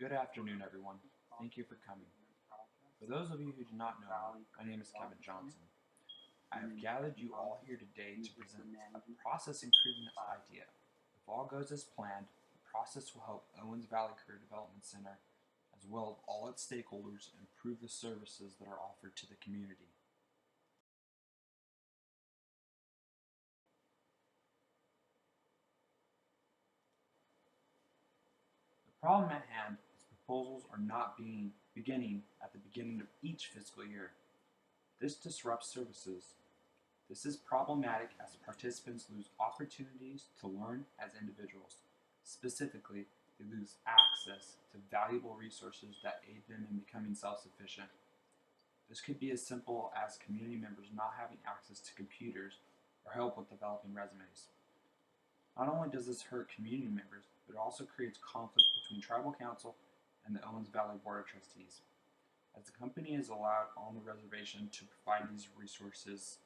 Good afternoon, everyone. Thank you for coming. For those of you who do not know me, my name is Kevin Johnson. I have gathered you all here today to present a process improvement idea. If all goes as planned, the process will help Owens Valley Career Development Center, as well as all its stakeholders, improve the services that are offered to the community. The problem at hand is proposals are not beginning at the beginning of each fiscal year. This disrupts services. This is problematic as participants lose opportunities to learn as individuals. Specifically, they lose access to valuable resources that aid them in becoming self-sufficient. This could be as simple as community members not having access to computers or help with developing resumes. Not only does this hurt community members, but it also creates conflict between Tribal Council and the Owens Valley Board of Trustees, as the company is allowed on the reservation to provide these resources.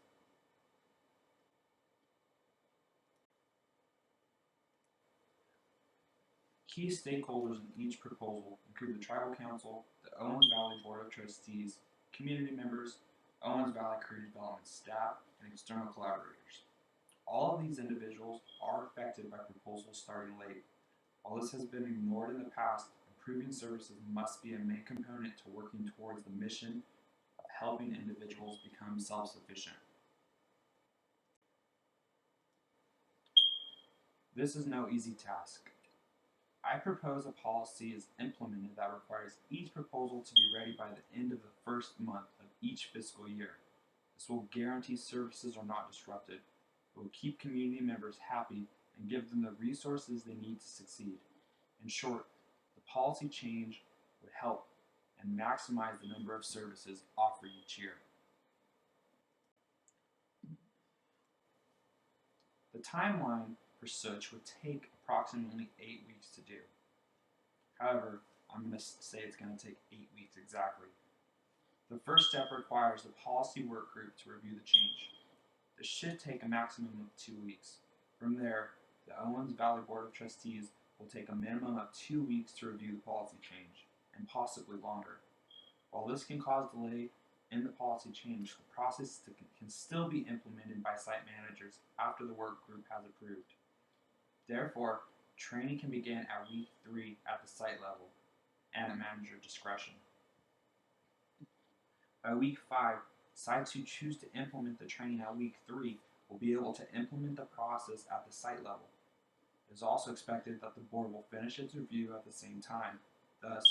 Key stakeholders in each proposal include the Tribal Council, the Owens Valley Board of Trustees, community members, Owens Valley Career Development staff, and external collaborators. All of these individuals are affected by proposals starting late. While this has been ignored in the past, improving services must be a main component to working towards the mission of helping individuals become self-sufficient. This is no easy task. I propose a policy is implemented that requires each proposal to be ready by the end of the first month of each fiscal year. This will guarantee services are not disrupted. It will keep community members happy and give them the resources they need to succeed. In short, the policy change would help and maximize the number of services offered each year. The timeline for such would take approximately 8 weeks to do. However, I'm going to say it's going to take 8 weeks exactly. The first step requires the policy work group to review the change. This should take a maximum of 2 weeks. From there, the Owens Valley Board of Trustees will take a minimum of 2 weeks to review the policy change, and possibly longer. While this can cause delay in the policy change, the process can still be implemented by site managers after the work group has approved. Therefore, training can begin at week 3 at the site level and at manager discretion. By week 5, sites who choose to implement the training at week 3 will be able to implement the process at the site level. It is also expected that the board will finish its review at the same time. Thus,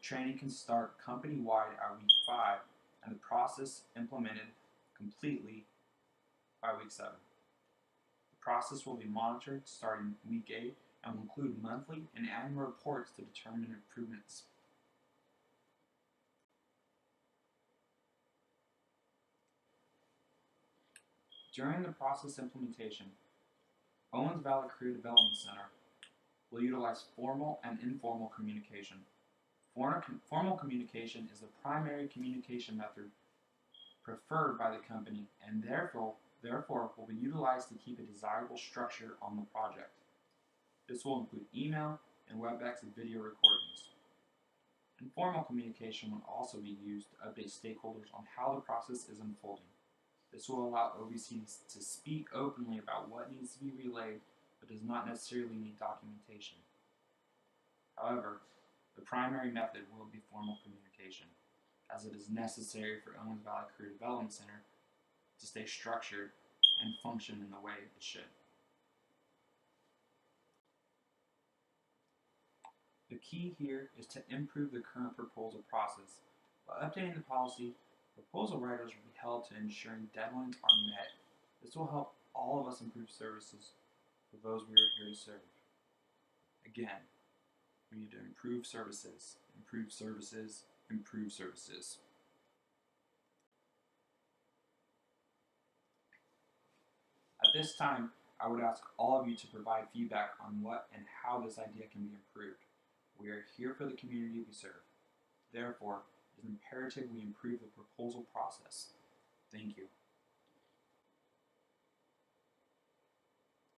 training can start company-wide at week 5 and the process implemented completely by week 7. The process will be monitored starting week 8 and will include monthly and annual reports to determine improvements. During the process implementation, Owens Valley Career Development Center will utilize formal and informal communication. Formal communication is the primary communication method preferred by the company and therefore will be utilized to keep a desirable structure on the project. This will include email and WebEx and video recordings. Informal communication will also be used to update stakeholders on how the process is unfolding. This will allow OVCs to speak openly about what needs to be relayed, but does not necessarily need documentation. However, the primary method will be formal communication, as it is necessary for Owens Valley Career Development Center to stay structured and function in the way it should. The key here is to improve the current proposal process. By updating the policy, proposal writers will be held to ensuring deadlines are met. This will help all of us improve services for those we are here to serve. Again, we need to improve services, improve services, improve services. At this time, I would ask all of you to provide feedback on what and how this idea can be improved. We are here for the community we serve. Therefore, it is imperative we improve the proposal process. Thank you.